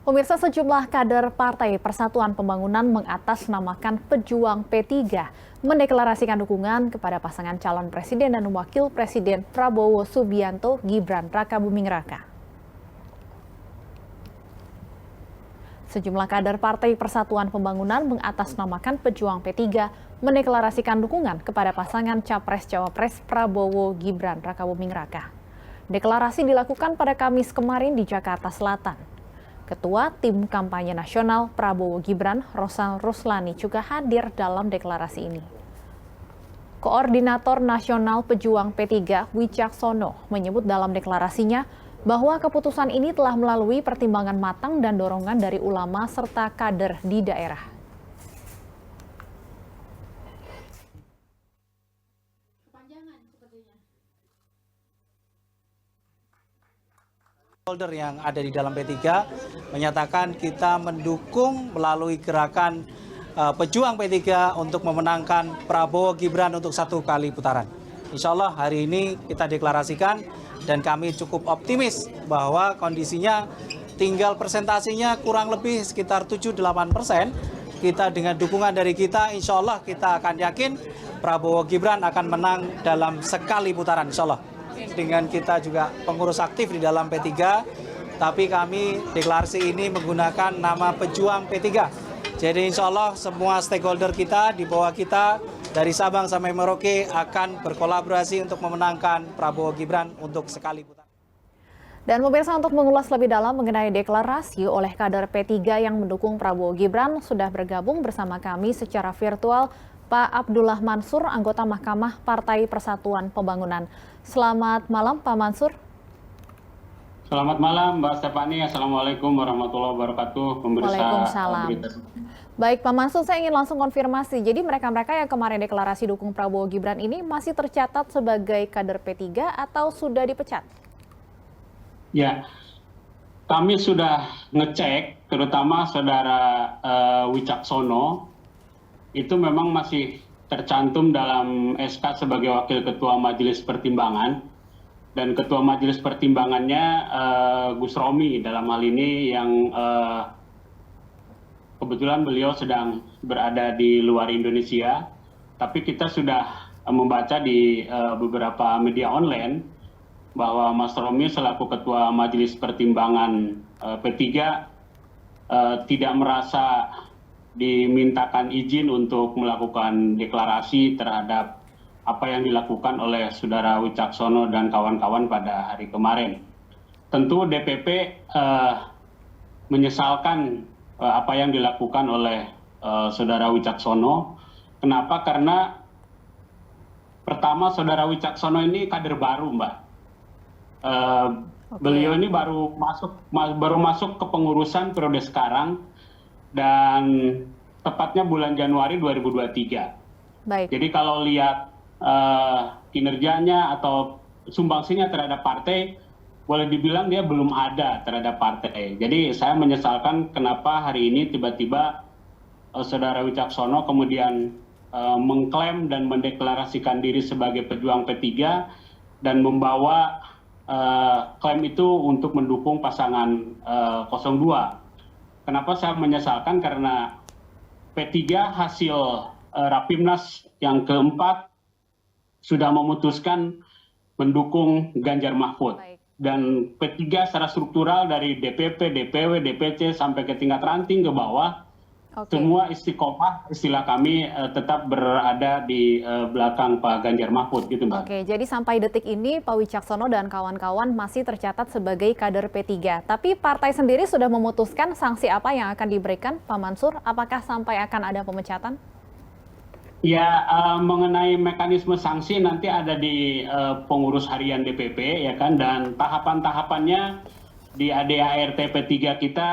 Pemirsa, sejumlah kader Partai Persatuan Pembangunan mengatasnamakan pejuang P3 mendeklarasikan dukungan kepada pasangan calon presiden dan wakil presiden Prabowo Subianto Gibran Rakabuming Raka. Sejumlah kader Partai Persatuan Pembangunan mengatasnamakan pejuang P3 mendeklarasikan dukungan kepada pasangan Capres-Cawapres Prabowo Gibran Rakabuming Raka. Deklarasi dilakukan pada Kamis kemarin di Jakarta Selatan. Ketua Tim Kampanye Nasional Prabowo Gibran, Rosal Ruslani, juga hadir dalam deklarasi ini. Koordinator Nasional Pejuang P3, Wicaksono, menyebut dalam deklarasinya bahwa keputusan ini telah melalui pertimbangan matang dan dorongan dari ulama serta kader di daerah. Holder yang ada di dalam P3 menyatakan kita mendukung melalui gerakan pejuang P3 untuk memenangkan Prabowo Gibran untuk 1 kali putaran. Insya Allah hari ini kita deklarasikan dan kami cukup optimis bahwa kondisinya tinggal presentasinya kurang lebih sekitar 7-8%. Kita dengan dukungan dari kita, insya Allah kita akan yakin Prabowo Gibran akan menang dalam sekali putaran, insya Allah. Dengan kita juga pengurus aktif di dalam P3, tapi kami deklarasi ini menggunakan nama pejuang P3. Jadi insya Allah semua stakeholder kita di bawah kita dari Sabang sampai Merauke akan berkolaborasi untuk memenangkan Prabowo Gibran untuk sekali putaran. Dan pemirsa, untuk mengulas lebih dalam mengenai deklarasi oleh kader P3 yang mendukung Prabowo Gibran, sudah bergabung bersama kami secara virtual Pak Abdullah Mansur, anggota Mahkamah Partai Persatuan Pembangunan. Selamat malam, Pak Mansur. Selamat malam, Mbak Stefani. Assalamualaikum warahmatullahi wabarakatuh. Waalaikumsalam. Baik, Pak Mansur, saya ingin langsung konfirmasi. Jadi mereka-mereka yang kemarin deklarasi dukung Prabowo Gibran ini masih tercatat sebagai kader P3 atau sudah dipecat? Ya, kami sudah ngecek, terutama saudara Wicaksono, itu memang masih tercantum dalam SK sebagai Wakil Ketua Majelis Pertimbangan, dan Ketua Majelis Pertimbangannya Gus Romi dalam hal ini yang kebetulan beliau sedang berada di luar Indonesia, tapi kita sudah membaca di beberapa media online bahwa Mas Romi selaku Ketua Majelis Pertimbangan P3 tidak merasa dimintakan izin untuk melakukan deklarasi terhadap apa yang dilakukan oleh saudara Wicaksono dan kawan-kawan pada hari kemarin. Tentu DPP menyesalkan apa yang dilakukan oleh saudara Wicaksono. Kenapa? Karena pertama, saudara Wicaksono ini kader baru, Mbak. Beliau ini baru masuk ke pengurusan periode sekarang, dan tepatnya bulan Januari 2023. Baik. Jadi kalau lihat kinerjanya atau sumbangsinya terhadap partai, boleh dibilang dia belum ada terhadap partai. Jadi saya menyesalkan kenapa hari ini tiba-tiba saudara Wicaksono kemudian mengklaim dan mendeklarasikan diri sebagai pejuang P3 dan membawa klaim itu untuk mendukung pasangan 02. Kenapa saya menyesalkan? Karena P3 hasil Rapimnas yang keempat sudah memutuskan mendukung Ganjar Mahfud. Baik. Dan P3 secara struktural dari DPP, DPW, DPC sampai ke tingkat ranting ke bawah, semua istiqomah, istilah kami, tetap berada di belakang Pak Ganjar Mahfud, gitu, Mbak. Oke, jadi sampai detik ini Pak Wicaksono dan kawan-kawan masih tercatat sebagai kader P3. Tapi partai sendiri sudah memutuskan sanksi apa yang akan diberikan, Pak Mansur? Apakah sampai akan ada pemecatan? Ya, mengenai mekanisme sanksi nanti ada di pengurus harian DPP, ya kan, dan tahapan-tahapannya di ADART P3 kita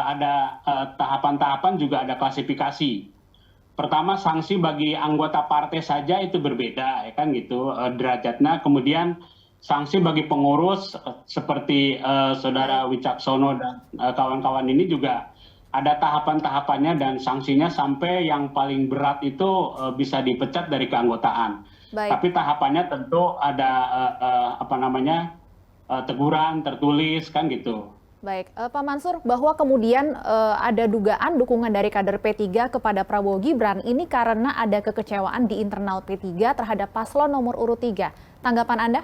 ada tahapan-tahapan, juga ada klasifikasi. Pertama, sanksi bagi anggota partai saja itu berbeda, ya kan, gitu derajatnya. Kemudian sanksi bagi pengurus seperti saudara Wicaksono dan kawan-kawan ini juga ada tahapan-tahapannya dan sanksinya, sampai yang paling berat itu bisa dipecat dari keanggotaan. Baik. Tapi tahapannya tentu ada teguran tertulis, kan gitu. Baik, Pak Mansur, bahwa kemudian ada dugaan dukungan dari kader P3 kepada Prabowo Gibran ini karena ada kekecewaan di internal P3 terhadap paslon nomor urut 3. Tanggapan Anda?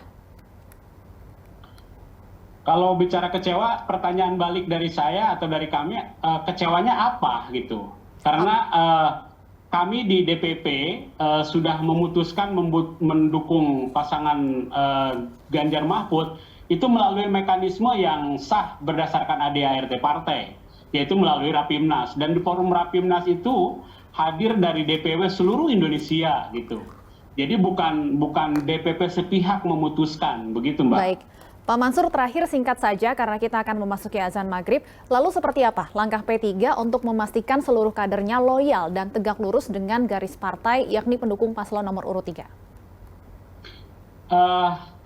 Kalau bicara kecewa, pertanyaan balik dari saya atau dari kami, kecewanya apa gitu? Karena kami di DPP sudah memutuskan mendukung pasangan Ganjar Mahfud itu melalui mekanisme yang sah berdasarkan ADART partai, yaitu melalui Rapimnas. Dan di forum Rapimnas itu hadir dari DPW seluruh Indonesia gitu. Jadi bukan DPP sepihak memutuskan, begitu Mbak. Baik. Pak Mansur, terakhir singkat saja karena kita akan memasuki azan maghrib. Lalu seperti apa langkah P3 untuk memastikan seluruh kadernya loyal dan tegak lurus dengan garis partai, yakni pendukung paslon nomor urut 3?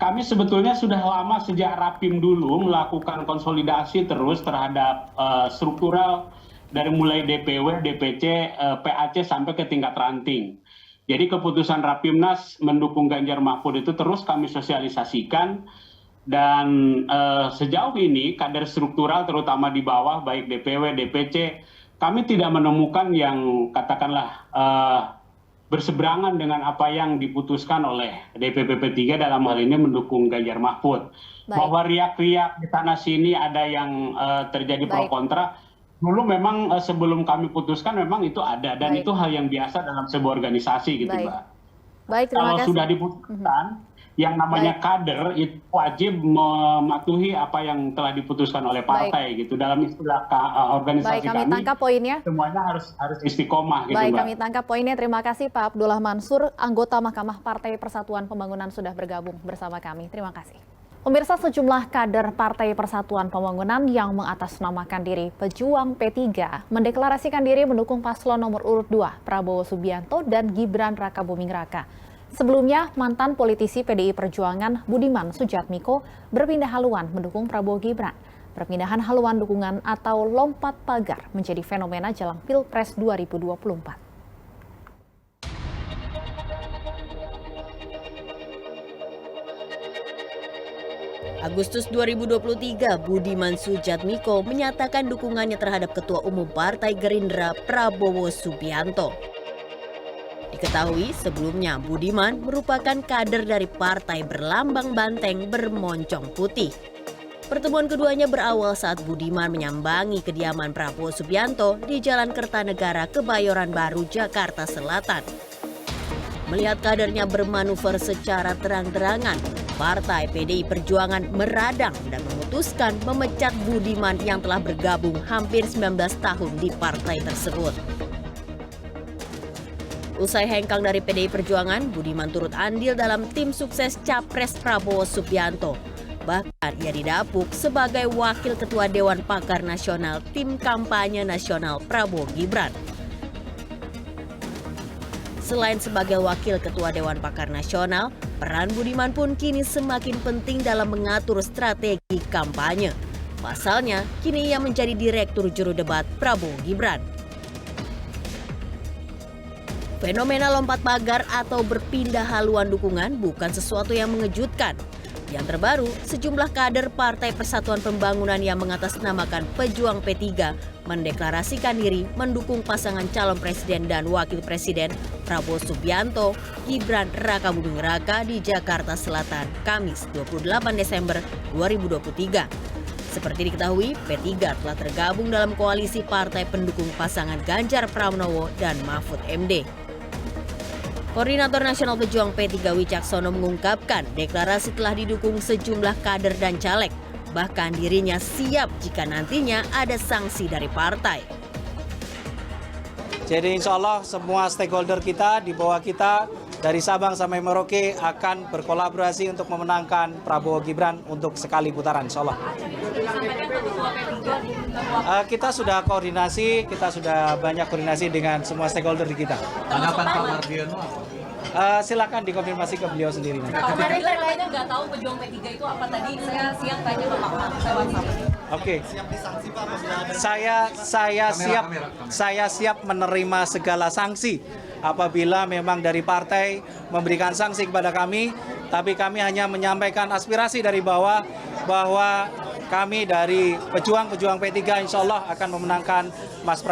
Kami sebetulnya sudah lama sejak Rapim dulu melakukan konsolidasi terus terhadap struktural dari mulai DPW, DPC, PAC sampai ke tingkat ranting. Jadi keputusan Rapimnas mendukung Ganjar Mahfud itu terus kami sosialisasikan dan sejauh ini kader struktural terutama di bawah baik DPW, DPC kami tidak menemukan yang katakanlah berseberangan dengan apa yang diputuskan oleh DPP P3 dalam hal ini mendukung Ganjar Mahfud. Baik. Bahwa riak-riak di sana sini ada yang terjadi pro kontra, dulu memang sebelum kami putuskan memang itu ada dan itu hal yang biasa dalam sebuah organisasi gitu Mbak. Baik, terima kasih. Kalau sudah diputuskan, yang namanya kader itu wajib mematuhi apa yang telah diputuskan oleh partai gitu. Dalam istilah organisasi kami tangkap poinnya. Semuanya harus istiqomah gitu Baik, Mbak. kami tangkap poinnya. Terima kasih Pak Abdullah Mansur, anggota Mahkamah Partai Persatuan Pembangunan sudah bergabung bersama kami. Terima kasih. Pemirsa, sejumlah kader Partai Persatuan Pembangunan yang mengatasnamakan diri Pejuang P3 mendeklarasikan diri mendukung paslon nomor urut 2 Prabowo Subianto dan Gibran Rakabuming Raka. Sebelumnya, mantan politisi PDI Perjuangan Budiman Sujatmiko berpindah haluan mendukung Prabowo Gibran. Perpindahan haluan dukungan atau lompat pagar menjadi fenomena jelang Pilpres 2024. Agustus 2023, Budiman Sujatmiko menyatakan dukungannya terhadap Ketua Umum Partai Gerindra Prabowo Subianto. Diketahui sebelumnya Budiman merupakan kader dari partai berlambang banteng bermoncong putih. Pertemuan keduanya berawal saat Budiman menyambangi kediaman Prabowo Subianto di Jalan Kertanegara, Kebayoran Baru, Jakarta Selatan. Melihat kadernya bermanuver secara terang-terangan, Partai PDI Perjuangan meradang dan memutuskan memecat Budiman yang telah bergabung hampir 19 tahun di partai tersebut. Usai hengkang dari PDI Perjuangan, Budiman turut andil dalam tim sukses Capres Prabowo Subianto. Bahkan ia didapuk sebagai Wakil Ketua Dewan Pakar Nasional Tim Kampanye Nasional Prabowo Gibran. Selain sebagai Wakil Ketua Dewan Pakar Nasional, peran Budiman pun kini semakin penting dalam mengatur strategi kampanye. Pasalnya, kini ia menjadi Direktur Juru Debat Prabowo Gibran. Fenomena lompat pagar atau berpindah haluan dukungan bukan sesuatu yang mengejutkan. Yang terbaru, sejumlah kader Partai Persatuan Pembangunan yang mengatasnamakan Pejuang P3 mendeklarasikan diri mendukung pasangan calon presiden dan wakil presiden Prabowo Subianto, Gibran Rakabuming Raka di Jakarta Selatan, Kamis 28 Desember 2023. Seperti diketahui, P3 telah tergabung dalam koalisi partai pendukung pasangan Ganjar Pranowo dan Mahfud MD. Koordinator Nasional Pejuang P3 Wicaksono mengungkapkan deklarasi telah didukung sejumlah kader dan caleg. Bahkan dirinya siap jika nantinya ada sanksi dari partai. Jadi insya Allah semua stakeholder kita di bawah kita dari Sabang sampai Merauke akan berkolaborasi untuk memenangkan Prabowo Gibran untuk sekali putaran insya Allah. Kita sudah koordinasi, kita sudah banyak koordinasi dengan semua stakeholder di kita. Tanggapan Pak Mardiono? Silakan dikonfirmasi ke beliau sendiri. Kemarin katanya nggak tahu Pejuang P3 itu apa tadi. Saya siap tanya ke Pak lewat WhatsApp. Oke. Saya siap menerima segala sanksi apabila memang dari partai memberikan sanksi kepada kami, tapi kami hanya menyampaikan aspirasi dari bawah bahwa kami dari pejuang-pejuang P3 insya Allah akan memenangkan Pak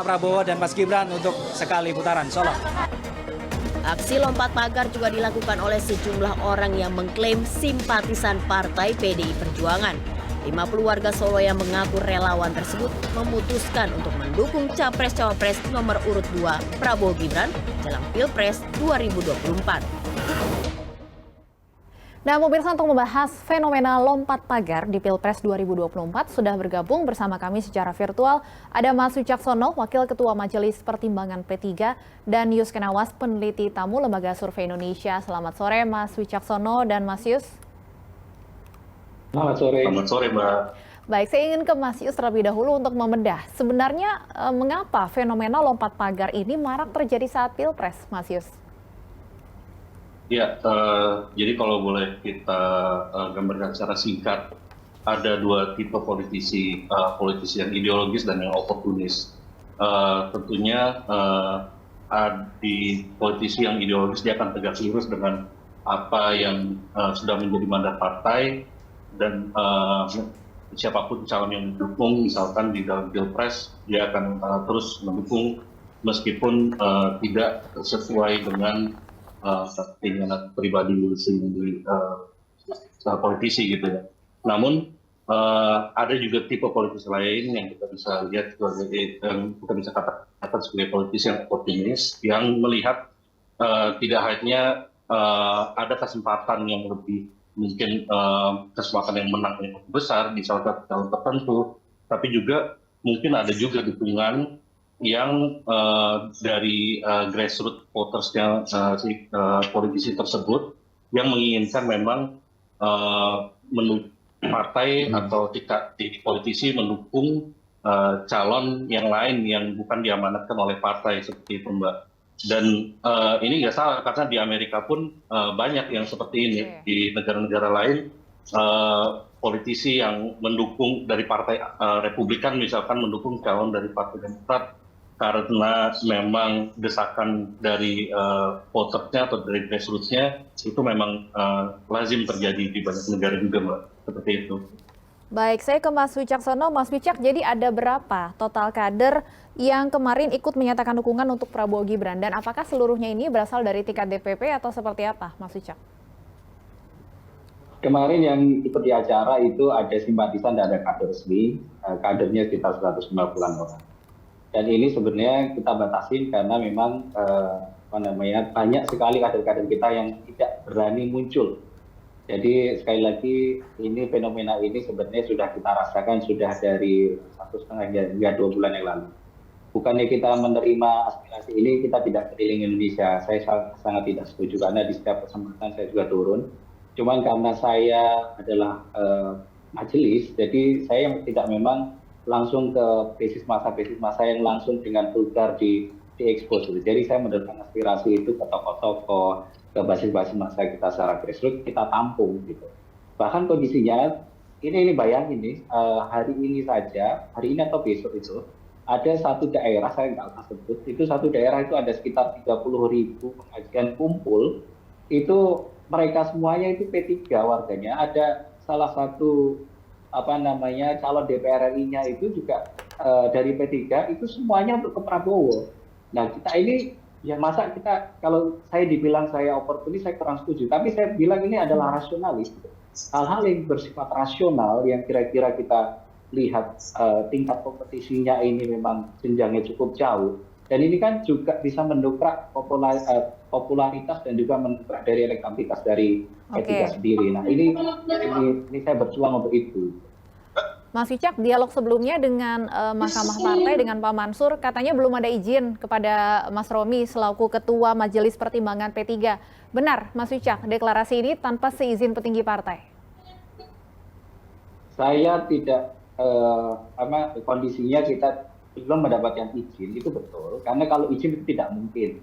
Prabowo dan Mas Gibran untuk sekali putaran, insya Allah. Aksi lompat pagar juga dilakukan oleh sejumlah orang yang mengklaim simpatisan Partai PDI Perjuangan. 50 warga Solo yang mengaku relawan tersebut memutuskan untuk mendukung Capres-Cawapres nomor urut 2 Prabowo Gibran dalam Pilpres 2024. Nah, pemirsa, untuk membahas fenomena lompat pagar di Pilpres 2024 sudah bergabung bersama kami secara virtual ada Mas Wicaksono, Wakil Ketua Majelis Pertimbangan P3, dan Yus Kenawas, peneliti tamu Lembaga Survei Indonesia. Selamat sore Mas Wicaksono dan Mas Yus. Selamat sore. Selamat sore, Mbak. Baik, saya ingin ke Mas Yus terlebih dahulu untuk membedah. Sebenarnya mengapa fenomena lompat pagar ini marak terjadi saat Pilpres, Mas Yus? Ya, jadi kalau boleh kita gambarkan secara singkat, ada dua tipe politisi, politisi yang ideologis dan yang oportunis. Tentunya di politisi yang ideologis dia akan tegak lurus dengan apa yang sudah menjadi mandat partai dan siapapun calon yang mendukung, misalkan di dalam Pilpres, dia akan terus mendukung meskipun tidak sesuai dengan keinginan pribadi sendiri politisi gitu ya. Namun ada juga tipe politisi lain yang kita bisa lihat sebagai kita bisa katakan sebagai politisi yang oportunis yang melihat tidak hanya ada kesempatan yang lebih mungkin kesempatan yang menang yang besar di salah satu calon tertentu, tapi juga mungkin ada juga dukungan yang dari grassroots votersnya si politisi tersebut yang menginginkan memang partai atau politisi mendukung calon yang lain yang bukan diamanatkan oleh partai seperti itu, Mbak. Dan ini nggak salah karena di Amerika pun banyak yang seperti ini. Di negara-negara lain politisi yang mendukung dari partai Republikan misalkan mendukung calon dari Partai Demokrat karena memang desakan dari voternya atau dari grassroots-nya itu memang lazim terjadi di banyak negara juga, Mbak. Seperti itu. Baik, saya ke Mas Wicaksono. Mas Wicak, jadi ada berapa total kader yang kemarin ikut menyatakan dukungan untuk Prabowo Gibran? Dan apakah seluruhnya ini berasal dari tingkat DPP atau seperti apa, Mas Wicak? Kemarin yang ikut di acara itu ada simpatisan dan ada kader resmi, kadernya sekitar 190-an orang. Dan ini sebenarnya kita batasin karena memang banyak sekali kader-kader kita yang tidak berani muncul. Jadi sekali lagi ini fenomena ini sebenarnya sudah kita rasakan sudah dari 1,5 hingga 2 bulan yang lalu. Bukannya kita menerima aspirasi ini kita tidak keliling Indonesia. Saya sangat tidak setuju karena di setiap kesempatan saya juga turun. Cuman karena saya adalah majelis, jadi saya tidak memang langsung ke basis massa yang langsung dengan vulgar diekspos. Jadi saya mendatangkan aspirasi itu ke tokoh-tokoh, ke basis-basis massa kita secara grassroots, kita tampung gitu. Bahkan kondisinya, ini bayangin nih, hari ini saja, hari ini atau besok itu, ada satu daerah, saya nggak akan sebut, itu satu daerah itu ada sekitar 30.000 pengajian kumpul, itu mereka semuanya itu P3 warganya, ada salah satu calon DPR RI-nya itu juga dari P3 itu semuanya untuk ke Prabowo. Nah kita ini ya masa kita kalau saya dibilang saya oportunis saya kurang setuju, tapi saya bilang ini adalah rasionalis. Hal-hal yang bersifat rasional yang kira-kira kita lihat tingkat kompetisinya ini memang jenjangnya cukup jauh dan ini kan juga bisa mendongkrak popularitas dan juga mendongkrak dari elektabilitas dari P3 sendiri. Nah ini saya berjuang untuk itu. Mas Wicak, dialog sebelumnya dengan Mahkamah Partai dengan Pak Mansur katanya belum ada izin kepada Mas Romi selaku Ketua Majelis Pertimbangan P3. Benar, Mas Wicak, deklarasi ini tanpa seizin petinggi partai? Saya tidak, kondisinya kita belum mendapatkan izin, itu betul. Karena kalau izin itu tidak mungkin.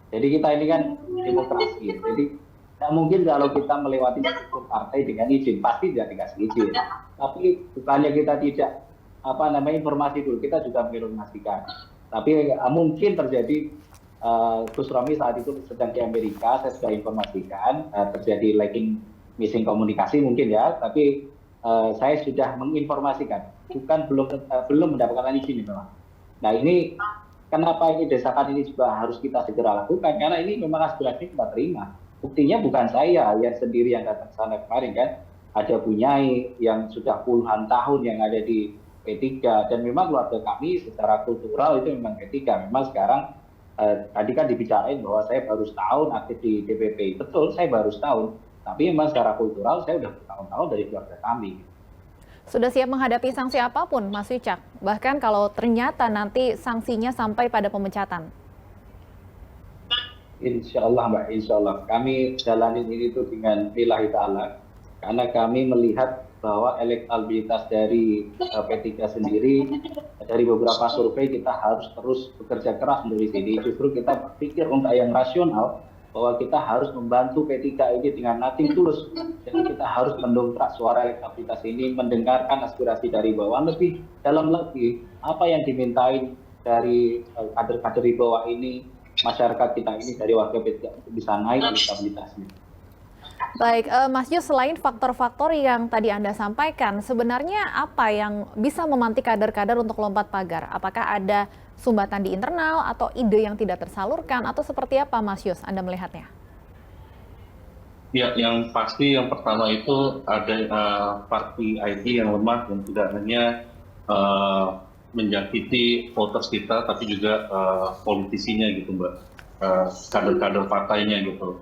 Jadi kita ini kan demokrasi, jadi tidak mungkin kalau kita melewati struktur partai dengan izin, pasti tidak dikasih izin. Tapi bukannya kita tidak informasi dulu, kita juga menginformasikan. Tapi mungkin terjadi Gus Romi saat itu sedang di Amerika, saya sudah informasikan terjadi lagging missing komunikasi mungkin ya, tapi saya sudah menginformasikan, belum mendapatkan izin memang. Nah ini kenapa ini desakan ini juga harus kita segera lakukan, karena ini memang aspirasi kita terima. Buktinya bukan saya yang sendiri yang datang ke sana kemarin kan, ada Bunyai yang sudah puluhan tahun yang ada di P3, dan memang keluarga kami secara kultural itu memang P3. Memang sekarang tadi kan dibicarain bahwa saya baru setahun aktif di DPP, betul saya baru setahun, tapi memang secara kultural saya sudah bertahun-tahun dari keluarga kami. Sudah siap menghadapi sanksi apapun, Mas Wicak? Bahkan kalau ternyata nanti sanksinya sampai pada pemecatan. Insya Allah Mbak, insya Allah. Kami jalanin ini tuh dengan lillahi ta'ala. Karena kami melihat bahwa elektabilitas dari P3 sendiri, dari beberapa survei kita harus terus bekerja keras untuk di sini. Justru kita berpikir untuk yang rasional, bahwa kita harus membantu P3 ini dengan nothing tulus. Jadi kita harus mendongkrak suara elektabilitas ini, mendengarkan aspirasi dari bawah, lebih dalam lagi apa yang dimintain dari kader-kader di bawah ini, masyarakat kita ini, dari warga P3 untuk bisa naik elektabilitasnya. Baik, Mas Yus, selain faktor-faktor yang tadi Anda sampaikan, sebenarnya apa yang bisa memantik kader-kader untuk lompat pagar? Apakah ada sumbatan di internal atau ide yang tidak tersalurkan atau seperti apa, Mas Yus, Anda melihatnya? Ya, yang pasti yang pertama itu ada party ID yang lemah dan tidak hanya menjangkiti voters kita, tapi juga politisinya gitu, Mbak, kader-kader partainya gitu.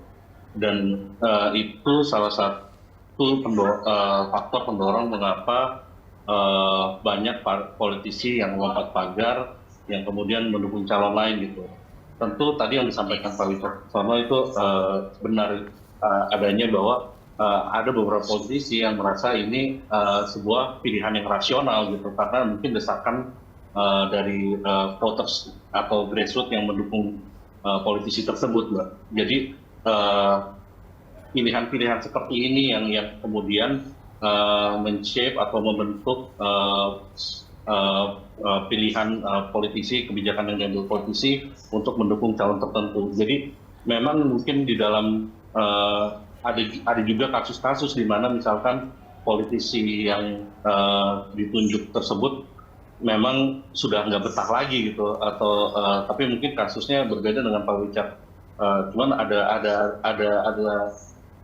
Dan itu salah satu faktor pendorong mengapa banyak politisi yang melompat pagar, yang kemudian mendukung calon lain gitu. Tentu tadi yang disampaikan Pak Wicaksono itu benar adanya bahwa ada beberapa politisi yang merasa ini sebuah pilihan yang rasional gitu, karena mungkin desakan dari voters atau grassroots yang mendukung politisi tersebut, Mbak. Jadi pilihan-pilihan seperti ini yang kemudian men-shape atau membentuk pilihan politisi, kebijakan yang diambil politisi untuk mendukung calon tertentu. Jadi memang mungkin di dalam ada juga kasus-kasus di mana misalkan politisi yang ditunjuk tersebut memang sudah nggak betah lagi gitu, atau tapi mungkin kasusnya berbeda dengan Pak Wicak. Cuman ada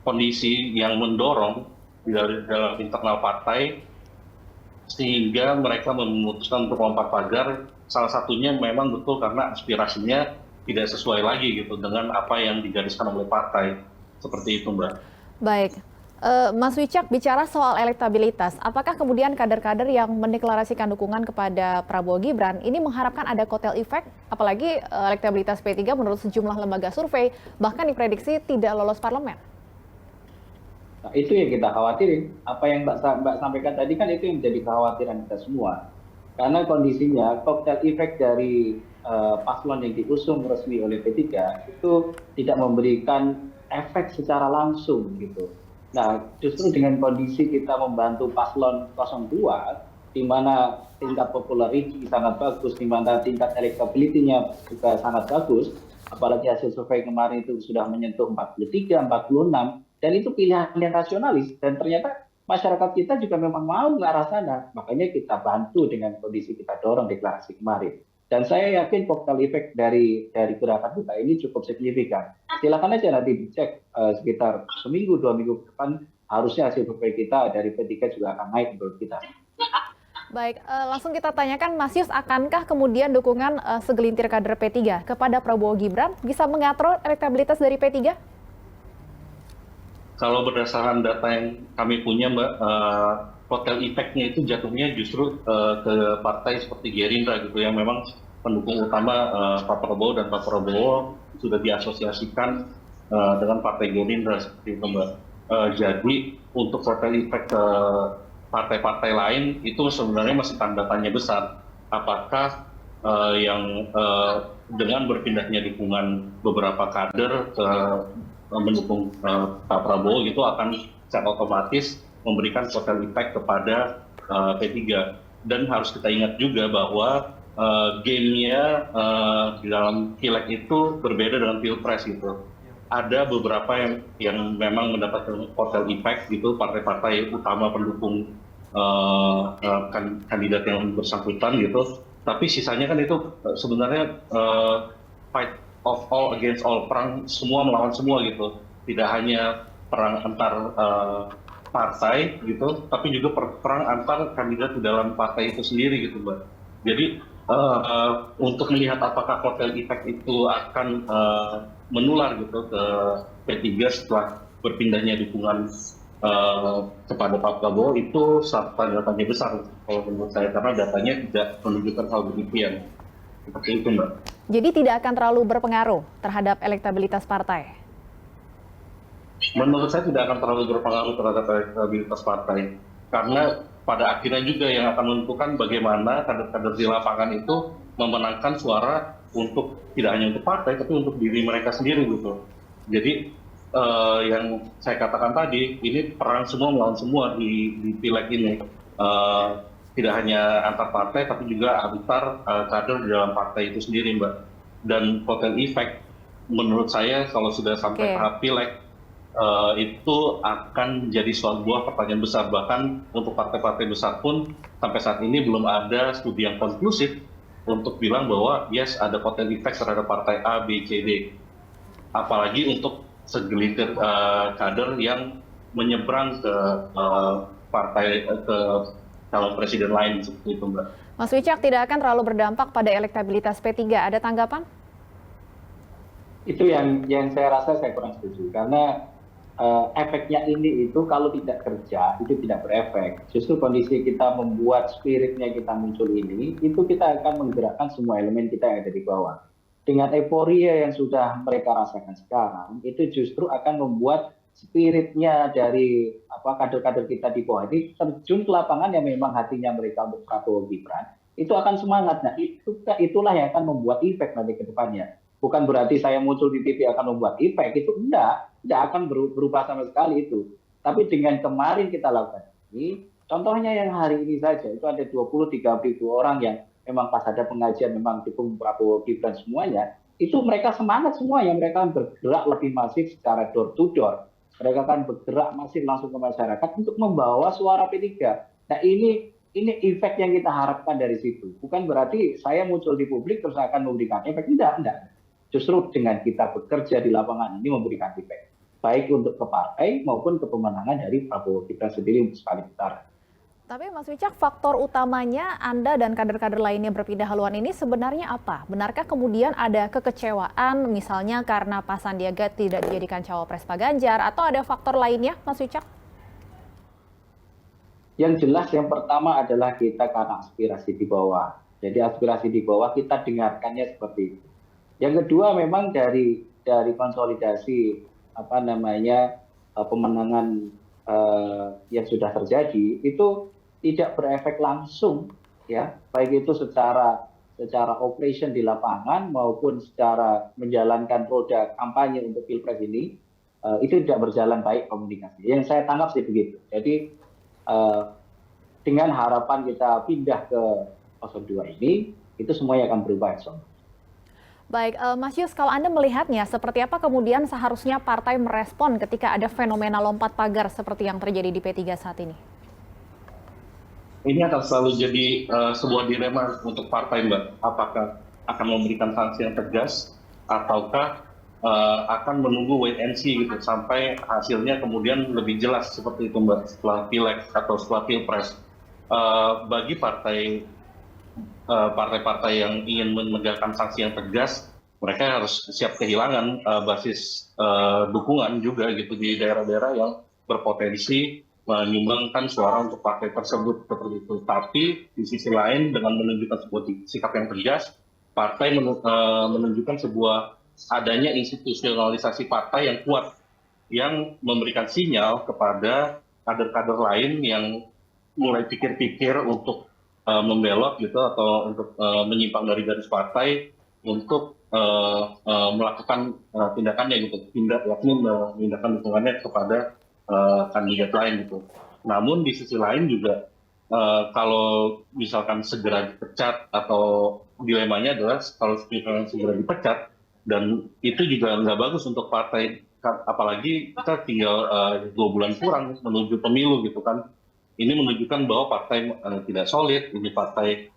kondisi yang mendorong dari dalam internal partai sehingga mereka memutuskan untuk lompat pagar. Salah satunya memang betul karena aspirasinya tidak sesuai lagi gitu dengan apa yang digariskan oleh partai. Seperti itu, Mbak. Baik, Mas Wicak, bicara soal elektabilitas, apakah kemudian kader-kader yang mendeklarasikan dukungan kepada Prabowo Gibran ini mengharapkan ada kotel efek, apalagi elektabilitas P3 menurut sejumlah lembaga survei bahkan diprediksi tidak lolos parlemen? Nah, itu yang kita khawatirin. Apa yang Mbak sampaikan tadi kan itu yang menjadi kekhawatiran kita semua. Karena kondisinya kotel efek dari paslon yang diusung resmi oleh P3 itu tidak memberikan efek secara langsung gitu. Nah, justru dengan kondisi kita membantu paslon 02, di mana tingkat popularity sangat bagus, di mana tingkat elektabilitasnya juga sangat bagus, apalagi hasil survei kemarin itu sudah menyentuh 43, 46, dan itu pilihan yang rasionalis, dan ternyata masyarakat kita juga memang mau ke arah sana, makanya kita bantu dengan kondisi kita dorong deklarasi kemarin. Dan saya yakin kotel efek dari gerakan kita ini cukup signifikan. Silakan aja nanti dicek sekitar seminggu, 2 minggu ke depan, harusnya hasil survei kita dari P3 juga akan naik menurut kita. Baik, langsung kita tanyakan, Mas Yus, akankah kemudian dukungan segelintir kader P3 kepada Prabowo Gibran bisa mengatur elektabilitas dari P3? Kalau berdasarkan data yang kami punya, Mbak, kotel efeknya itu jatuhnya justru ke partai seperti Gerindra gitu, yang memang pendukung utama Pak Prabowo, dan Pak Prabowo sudah diasosiasikan dengan partai Gerindra seperti itu, Mbak. Jadi untuk kotel efek ke partai-partai lain itu sebenarnya masih tanda tanya besar. Apakah yang dengan berpindahnya dukungan beberapa kader ke mendukung Pak Prabowo itu akan secara otomatis memberikan kotel efek kepada P3. Dan harus kita ingat juga bahwa gamenya di dalam pileg itu berbeda dengan pilpres gitu. ada beberapa yang memang mendapatkan kotel effect gitu, partai-partai utama pendukung kandidat yang bersangkutan gitu. Tapi sisanya kan itu sebenarnya fight of all against all, perang semua melawan semua gitu. Tidak hanya perang antar partai gitu, tapi juga perang antar kandidat di dalam partai itu sendiri gitu, Mbak. Jadi untuk melihat apakah kotel effect itu akan menular gitu ke P3 setelah berpindahnya dukungan kepada Pak Prabowo, itu tanda tanya besar kalau menurut saya, karena datanya tidak menunjukkan hal demikian. Seperti itu, Mbak. Jadi tidak akan terlalu berpengaruh terhadap elektabilitas partai? Menurut saya tidak akan terlalu berpengaruh terhadap elektabilitas partai, karena pada akhirnya juga yang akan menentukan bagaimana kader-kader di lapangan itu memenangkan suara untuk tidak hanya untuk partai, tapi untuk diri mereka sendiri gitu. Jadi yang saya katakan tadi, ini perang semua melawan semua di pileg ini. Tidak hanya antar partai, tapi juga antar kader di dalam partai itu sendiri, Mbak. Dan kotel effect, menurut saya kalau sudah sampai tahap pileg, itu akan jadi sebuah pertanyaan besar. Bahkan untuk partai-partai besar pun sampai saat ini belum ada studi yang konklusif untuk bilang bahwa yes, ada kotel effect terhadap partai A, B, C, D. Apalagi untuk segelintir kader yang menyeberang ke partai, ke calon presiden lain seperti itu, Mbak. Mas Wicak, tidak akan terlalu berdampak pada elektabilitas P3. Ada tanggapan? Itu yang saya rasa saya kurang setuju, karena efeknya ini itu kalau tidak kerja itu tidak berefek. Justru kondisi kita membuat spiritnya kita muncul ini, itu kita akan menggerakkan semua elemen kita yang ada di bawah. Dengan euforia yang sudah mereka rasakan sekarang, itu justru akan membuat spiritnya dari kader-kader kita di bawah ini terjun ke lapangan yang memang hatinya mereka untuk Prabowo Gibran, itu akan semangat. Nah, itulah yang akan membuat efek nanti ke depannya. Bukan berarti saya muncul di TV akan membuat efek, itu tidak akan berubah sama sekali itu. Tapi dengan kemarin kita lakukan ini, contohnya yang hari ini saja, itu ada 23.000 orang yang memang pas ada pengajian memang dukung Prabowo Gibran semuanya, itu mereka semangat semua, yang mereka bergerak lebih masif secara door to door. Mereka akan bergerak masif langsung ke masyarakat untuk membawa suara P3. Nah ini efek yang kita harapkan dari situ. Bukan berarti saya muncul di publik terus akan memberikan efek, tidak. Justru dengan kita bekerja di lapangan ini memberikan efek, baik untuk ke partai maupun ke pemenangan dari Prabowo Gibran sendiri untuk sekali putaran. Tapi Mas Wicak, faktor utamanya Anda dan kader-kader lainnya berpindah haluan ini sebenarnya apa? Benarkah kemudian ada kekecewaan misalnya karena Pak Sandiaga tidak dijadikan cawapres Pak Ganjar, atau ada faktor lainnya, Mas Wicak? Yang jelas yang pertama adalah kita karena aspirasi di bawah. Jadi aspirasi di bawah kita dengarkannya seperti itu. Yang kedua memang dari konsolidasi pemenangan yang sudah terjadi itu tidak berefek langsung, ya, baik itu secara operation di lapangan maupun secara menjalankan roda kampanye untuk Pilpres ini, itu tidak berjalan baik komunikasi. Yang saya tangkap sih begitu. Jadi dengan harapan kita pindah ke 02 ini, itu semuanya akan berubah. Baik, Mas Yus, kalau Anda melihatnya, seperti apa kemudian seharusnya partai merespon ketika ada fenomena lompat pagar seperti yang terjadi di P3 saat ini? Ini akan selalu jadi sebuah dilema untuk partai, Mbak. Apakah akan memberikan sanksi yang tegas, ataukah akan menunggu wait and see gitu, sampai hasilnya kemudian lebih jelas seperti itu, Mbak, setelah pileg atau setelah pilpres. Bagi partai-partai yang ingin menegakkan sanksi yang tegas, mereka harus siap kehilangan basis dukungan juga gitu di daerah-daerah yang berpotensi menyumbangkan suara untuk partai tersebut seperti itu. Tapi di sisi lain dengan menunjukkan sebuah sikap yang tegas, partai menunjukkan sebuah adanya institusionalisasi partai yang kuat, yang memberikan sinyal kepada kader-kader lain yang mulai pikir-pikir untuk membelok gitu atau untuk menyimpang dari garis partai untuk melakukan tindakannya gitu, yakni memindahkan dukungannya kepada kandidat lain gitu. Namun di sisi lain juga kalau misalkan segera dipecat, atau dilemanya adalah kalau misalkan segera dipecat Dan itu juga nggak bagus untuk partai, apalagi kita tinggal 2 bulan kurang menuju pemilu gitu kan. Ini menunjukkan bahwa partai tidak solid, ini partai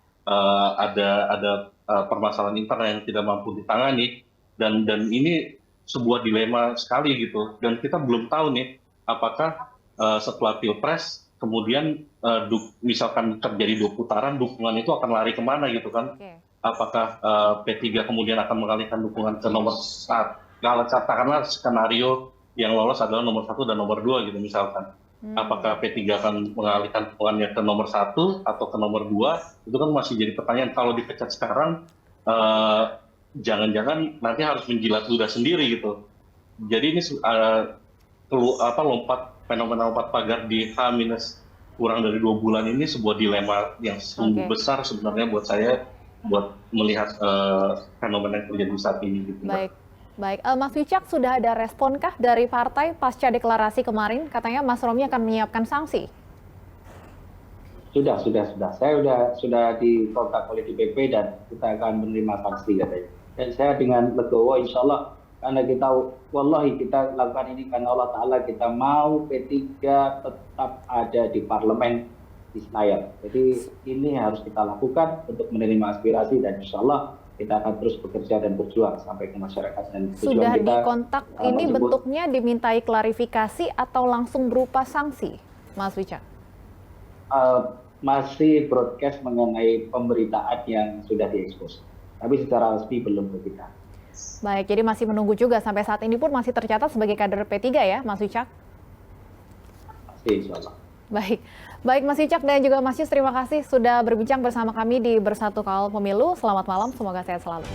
ada permasalahan internal yang tidak mampu ditangani, dan ini sebuah dilema sekali gitu. Dan kita belum tahu nih apakah setelah Pilpres kemudian misalkan terjadi 2 putaran, dukungan itu akan lari kemana gitu kan. Apakah P3 kemudian akan mengalihkan dukungan ke nomor 1, kalau katakanlah skenario yang lolos adalah nomor 1 dan nomor 2 gitu misalkan. Apakah P3 akan mengalihkan dukungannya ke nomor 1 atau ke nomor 2, itu kan masih jadi pertanyaan. Kalau dipecat sekarang, jangan-jangan nanti harus menjilat ludah sendiri gitu. Jadi ini fenomena lompat pagar di H- kurang dari 2 bulan ini sebuah dilema yang sungguh besar sebenarnya buat saya, buat melihat fenomena yang terjadi saat ini. Gitu. Baik. Mas Wicak, sudah ada responkah dari partai pasca deklarasi kemarin? Katanya Mas Romi akan menyiapkan sanksi. Sudah. Saya sudah dikontak oleh DPP dan kita akan menerima sanksi katanya. Dan saya dengan legowo, insya Allah, karena kita lakukan ini karena Allah Ta'ala, kita mau P3 tetap ada di parlemen di Senayan. Jadi ini harus kita lakukan untuk menerima aspirasi, dan insya Allah kita akan terus bekerja dan berjuang sampai ke masyarakat. Dan sudah dikontak, ini bentuknya dimintai klarifikasi atau langsung berupa sanksi, Mas Wicak? Masih broadcast mengenai pemberitaan yang sudah diekspos, tapi secara resmi belum ke kita. Baik, jadi masih menunggu juga, sampai saat ini pun masih tercatat sebagai kader P3 ya, Mas Wicak? Masih, insya Allah. Baik Mas Wicak dan juga Mas Yus, terima kasih sudah berbincang bersama kami di Bersatu Kawal Pemilu. Selamat malam, semoga sehat selalu.